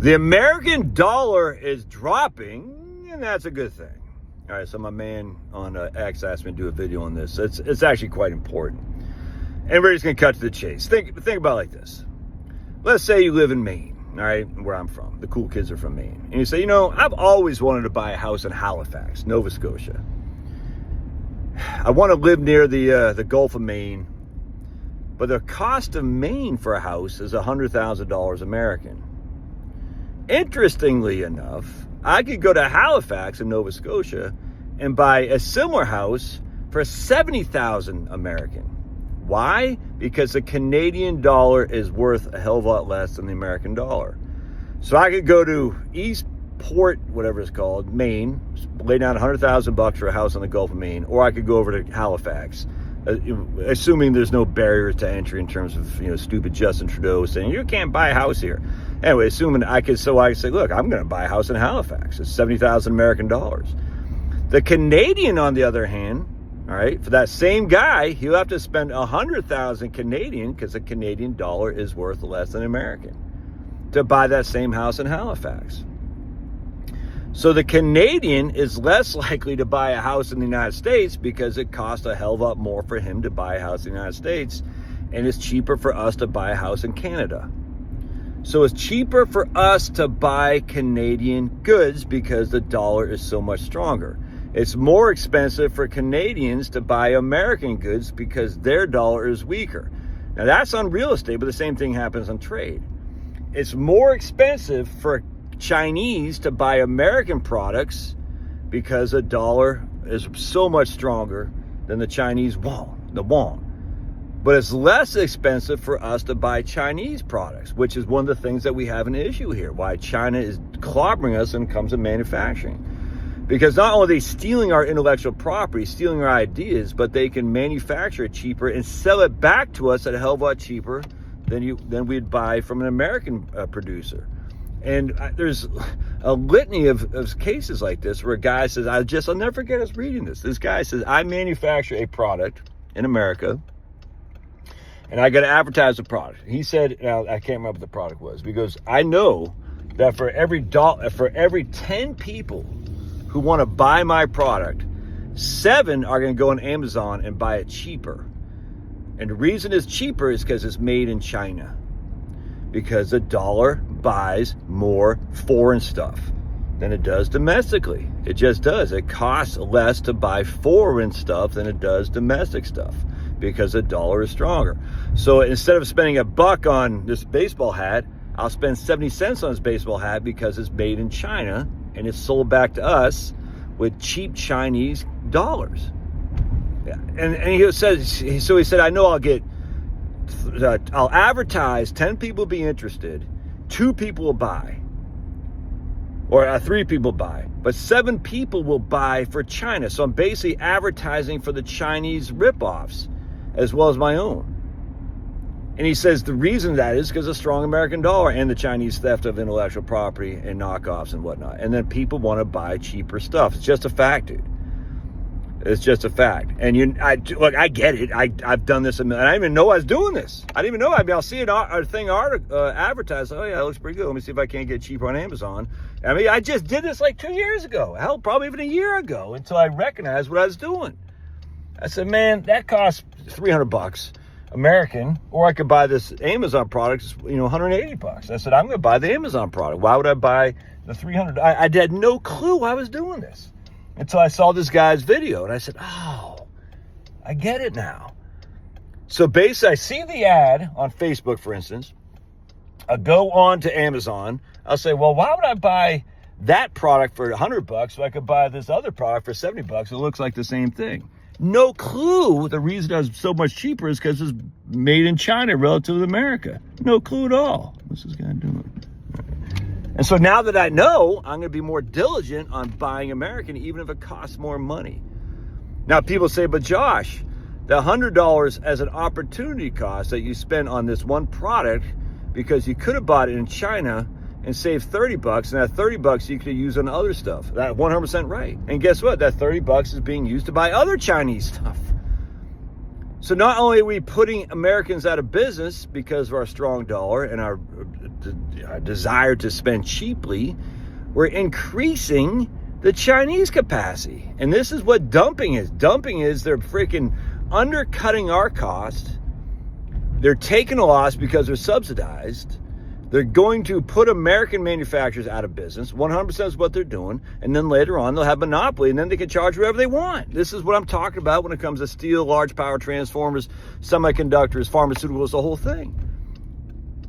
The American dollar is dropping, and that's a good thing. All right, so my man on X asked me to do a video on this. It's actually quite important. And we're just going to cut to the chase. Think about it like this. Let's say you live in Maine, all right, where I'm from. The cool kids are from Maine. And you say, I've always wanted to buy a house in Halifax, Nova Scotia. I want to live near the Gulf of Maine, but the cost of Maine for a house is $100,000 American. Interestingly enough, I could go to Halifax in Nova Scotia and buy a similar house for $70,000 American. Why? Because the Canadian dollar is worth a hell of a lot less than the American dollar. So I could go to Eastport, whatever it's called, Maine, lay down $100,000 for a house on the Gulf of Maine, or I could go over to Halifax, assuming there's no barriers to entry in terms of stupid Justin Trudeau saying you can't buy a house here. Anyway, assuming I could say, look, I'm going to buy a house in Halifax. It's $70,000 American dollars. The Canadian, on the other hand, all right, for that same guy, he'll have to spend $100,000 Canadian, because the Canadian dollar is worth less than American, to buy that same house in Halifax. So the Canadian is less likely to buy a house in the United States because it costs a hell of a lot more for him to buy a house in the United States, and it's cheaper for us to buy a house in Canada. So it's cheaper for us to buy Canadian goods because the dollar is so much stronger. It's more expensive for Canadians to buy American goods because their dollar is weaker. Now that's on real estate, but the same thing happens on trade. It's more expensive for Chinese to buy American products because the dollar is so much stronger than the Chinese yuan, the yuan. But it's less expensive for us to buy Chinese products, which is one of the things that we have an issue here, why China is clobbering us when it comes to manufacturing. Because not only are they stealing our intellectual property, stealing our ideas, but they can manufacture it cheaper and sell it back to us at a hell of a lot cheaper than we'd buy from an American producer. And there's a litany of cases like this where a guy says, I'll never forget us reading this. This guy says, I manufacture a product in America, and I got to advertise the product. He said, now I can't remember what the product was, because I know that for every 10 people who want to buy my product, 7 are going to go on Amazon and buy it cheaper. And the reason it's cheaper is because it's made in China. Because the dollar buys more foreign stuff than it does domestically. It just does. It costs less to buy foreign stuff than it does domestic stuff because the dollar is stronger. So instead of spending $1 on this baseball hat, I'll spend 70 cents on this baseball hat because it's made in China and it's sold back to us with cheap Chinese dollars. Yeah. And he said, I know I'll advertise, 10 people be interested, 2 people will buy, or 3 people buy, but 7 people will buy for China. So I'm basically advertising for the Chinese ripoffs as well as my own. And he says the reason that is because of strong American dollar and the Chinese theft of intellectual property and knockoffs and whatnot. And then people want to buy cheaper stuff. It's just a fact, dude. It's just a fact. And I get it. I've done this, and I didn't even know I was doing this. I didn't even know. I mean, I'll see a thing advertised. Oh yeah, it looks pretty good. Let me see if I can't get cheaper on Amazon. I mean, I just did this like 2 years ago. Hell, probably even a year ago, until I recognized what I was doing. I said, man, that costs $300 American, or I could buy this Amazon product, $180. I said, I'm going to buy the Amazon product. Why would I buy the $300? I had no clue I was doing this until I saw this guy's video, and I said, oh, I get it now. So basically, I see the ad on Facebook, for instance. I go on to Amazon. I'll say, well, why would I buy that product for $100 so I could buy this other product for $70? It looks like the same thing. No clue the reason it's so much cheaper is because it's made in China relative to America. No clue at all. What's this guy doing? And so now that I know, I'm going to be more diligent on buying American, even if it costs more money. Now, people say, but Josh, the $100 as an opportunity cost that you spend on this one product, because you could have bought it in China and saved $30, and that $30 you could use on other stuff. That's 100% right. And guess what? That $30 is being used to buy other Chinese stuff. So not only are we putting Americans out of business because of our strong dollar and our desire to spend cheaply, we're increasing the Chinese capacity. And this is what dumping is. Dumping is they're freaking undercutting our cost. They're taking a loss because they're subsidized. They're going to put American manufacturers out of business. 100% is what they're doing. And then later on, they'll have monopoly, and then they can charge whatever they want. This is what I'm talking about when it comes to steel, large power transformers, semiconductors, pharmaceuticals, the whole thing.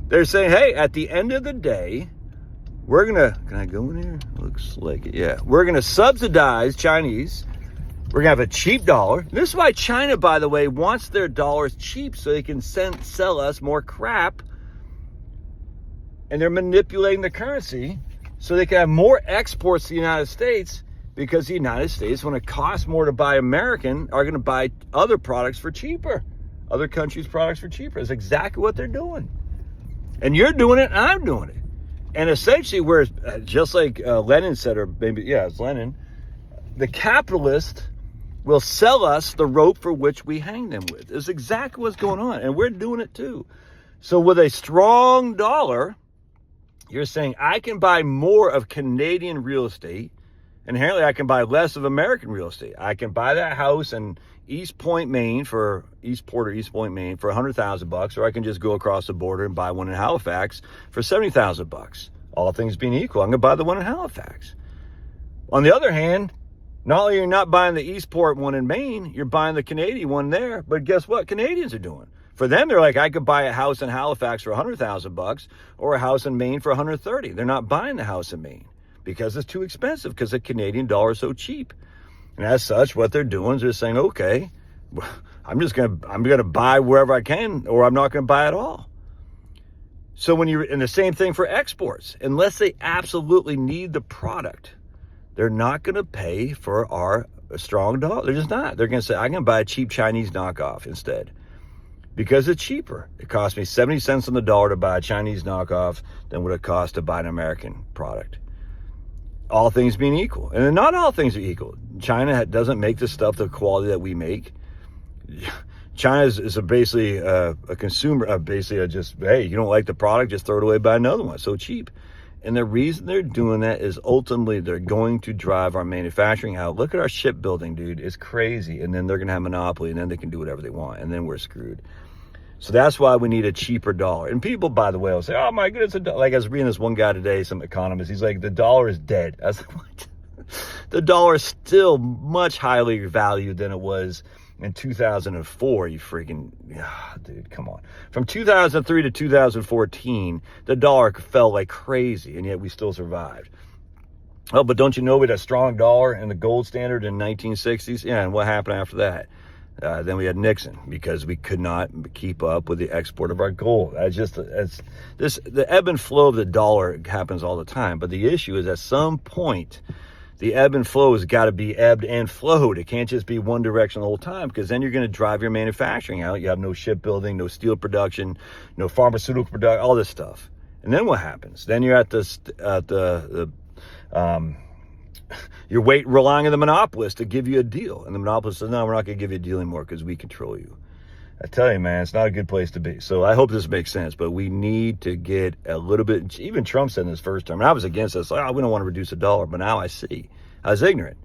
They're saying, hey, at the end of the day, we're going to, can I go in here? Looks like it, yeah. We're going to subsidize Chinese. We're going to have a cheap dollar. This is why China, by the way, wants their dollars cheap so they can sell us more crap. And they're manipulating the currency so they can have more exports to the United States, because the United States, when it costs more to buy American, are going to buy other products for cheaper. Other countries' products for cheaper. That's exactly what they're doing. And you're doing it, and I'm doing it. And essentially, we're just like Lenin said, or maybe, yeah, it's Lenin, the capitalist will sell us the rope for which we hang them with. It's exactly what's going on. And we're doing it too. So with a strong dollar, you're saying I can buy more of Canadian real estate. Inherently, I can buy less of American real estate. I can buy that house in East Point, Maine for $100,000, or I can just go across the border and buy one in Halifax for $70,000. All things being equal, I'm going to buy the one in Halifax. On the other hand, not only are you not buying the Eastport one in Maine, you're buying the Canadian one there. But guess what Canadians are doing? For them, they're like, I could buy a house in Halifax for $100,000 or a house in Maine for $130,000. They're not buying the house in Maine because it's too expensive, because the Canadian dollar is so cheap. And as such, what they're doing is they're saying, okay, I'm gonna buy wherever I can, or I'm not gonna buy at all. So when you're, and the same thing for exports, unless they absolutely need the product, they're not gonna pay for our strong dollar. They're just not. They're gonna say, I can buy a cheap Chinese knockoff instead, because it's cheaper. It costs me 70 cents on the dollar to buy a Chinese knockoff than what it costs to buy an American product. All things being equal. And not all things are equal. China doesn't make the stuff the quality that we make. China is basically a consumer, basically just, hey, you don't like the product, just throw it away, buy another one. It's so cheap. And the reason they're doing that is ultimately they're going to drive our manufacturing out. Look at our shipbuilding, dude. It's crazy. And then they're going to have monopoly, and then they can do whatever they want. And then we're screwed. So that's why we need a cheaper dollar. And people, by the way, will say, oh my goodness, like I was reading this one guy today, some economist, he's like, the dollar is dead. I was like, what? The dollar is still much highly valued than it was in 2004. You freaking, dude, come on. From 2003 to 2014, the dollar fell like crazy, and yet we still survived. Oh, but don't you know we had a strong dollar and the gold standard in 1960s? Yeah, and what happened after that? Then we had Nixon, because we could not keep up with the export of our gold. The ebb and flow of the dollar happens all the time. But the issue is, at some point, the ebb and flow has got to be ebbed and flowed. It can't just be one direction the whole time, because then you're going to drive your manufacturing out. You have no shipbuilding, no steel production, no pharmaceutical production, all this stuff. And then what happens? Then you're you're relying on the monopolist to give you a deal. And the monopolist says, no, we're not going to give you a deal anymore because we control you. I tell you, man, it's not a good place to be. So I hope this makes sense, but we need to get a little bit, even Trump said in his first term, and I was against this, like, we don't want to reduce the dollar, but now I see. I was ignorant.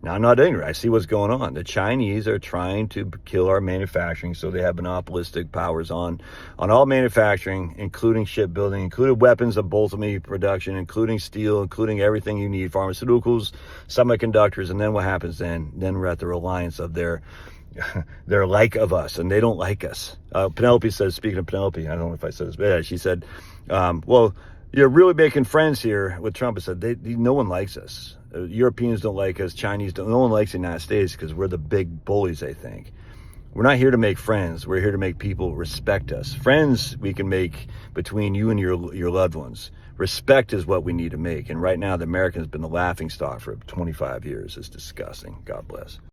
Now I'm not ignorant. I see what's going on. The Chinese are trying to kill our manufacturing, so they have monopolistic powers on all manufacturing, including shipbuilding, including weapons of ultimate production, including steel, including everything you need, pharmaceuticals, semiconductors. And then what happens then? Then we're at the reliance of their like of us, and they don't like us. Penelope says, speaking of Penelope, I don't know if I said this, but yeah, she said, well, you're really making friends here with Trump. I said, no one likes us. Europeans don't like us. Chinese don't. No one likes the United States because we're the big bullies, they think. We're not here to make friends. We're here to make people respect us. Friends we can make between you and your loved ones. Respect is what we need to make. And right now, the American has been the laughingstock for 25 years. It's disgusting. God bless.